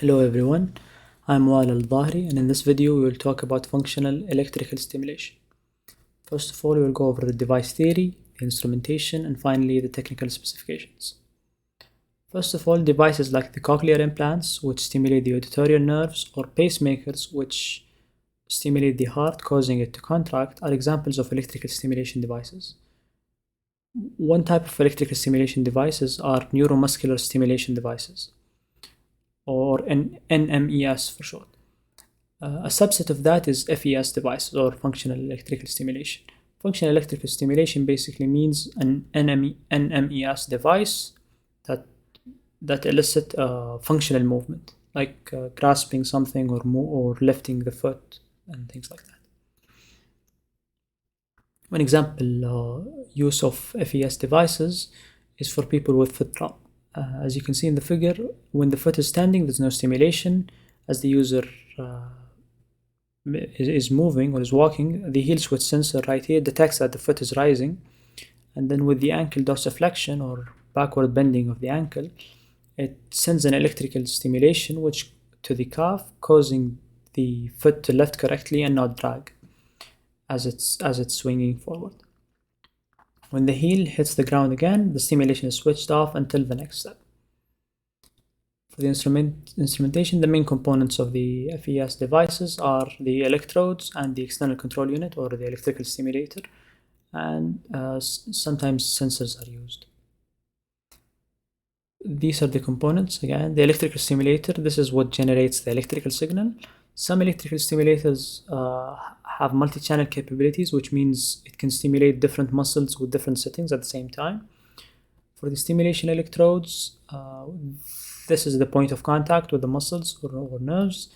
Hello everyone, I'm Wael Aldhaheri, and in this video we will talk about functional electrical stimulation. First of all, we will go over the device theory, the instrumentation, and finally the technical specifications. First of all, devices like the cochlear implants, which stimulate the auditory nerves, or pacemakers, which stimulate the heart, causing it to contract, are examples of electrical stimulation devices. One type of electrical stimulation devices are neuromuscular stimulation devices, or NMES for short. A subset of that is FES devices, or functional electrical stimulation. Functional electrical stimulation basically means an NMES device that elicit functional movement, like grasping something or lifting the foot and things like that. One example use of FES devices is for people with foot trauma. As you can see in the figure, when the foot is standing, there's no stimulation. As the user is moving or is walking, the heel switch sensor right here detects that the foot is rising, and then with the ankle dorsiflexion or backward bending of the ankle, it sends an electrical stimulation which to the calf, causing the foot to lift correctly and not drag as it's swinging forward. When the heel hits the ground again, the stimulation is switched off until the next step. For the instrumentation, the main components of the FES devices are the electrodes and the external control unit, or the electrical stimulator, and sometimes sensors are used. These are the components. Again, the electrical stimulator, this is what generates the electrical signal. Some electrical stimulators have multi-channel capabilities, which means it can stimulate different muscles with different settings at the same time. For the stimulation electrodes, this is the point of contact with the muscles or nerves.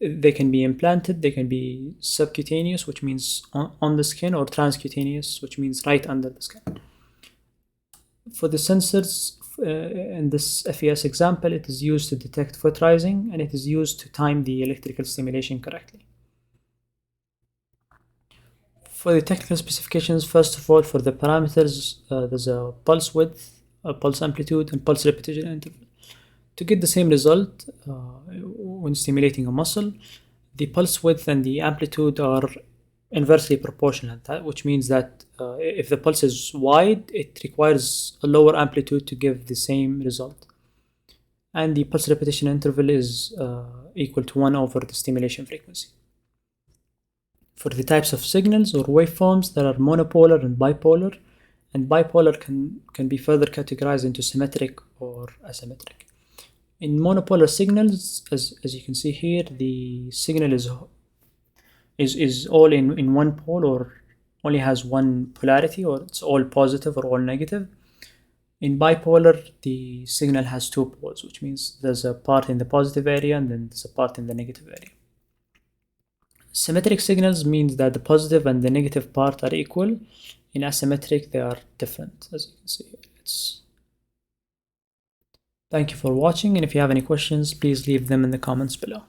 They can be implanted, they can be subcutaneous, which means on the skin, or transcutaneous, which means right under the skin. For the sensors, in this FES example, it is used to detect foot rising, and it is used to time the electrical stimulation correctly. For the technical specifications, first of all, for the parameters, there's a pulse width, a pulse amplitude, and pulse repetition interval. To get the same result when stimulating a muscle, the pulse width and the amplitude are inversely proportional, which means that if the pulse is wide, it requires a lower amplitude to give the same result. And the pulse repetition interval is equal to 1 over the stimulation frequency. For the types of signals or waveforms, there are monopolar and bipolar, and bipolar can be further categorized into symmetric or asymmetric. In monopolar signals, as you can see here, the signal is all in one pole, or only has one polarity, or it's all positive or all negative. In bipolar, the signal has two poles, which means there's a part in the positive area and then there's a part in the negative area. Symmetric signals means that the positive and the negative part are equal. In asymmetric, they are different, as you can see. Thank you for watching, and if you have any questions, please leave them in the comments below.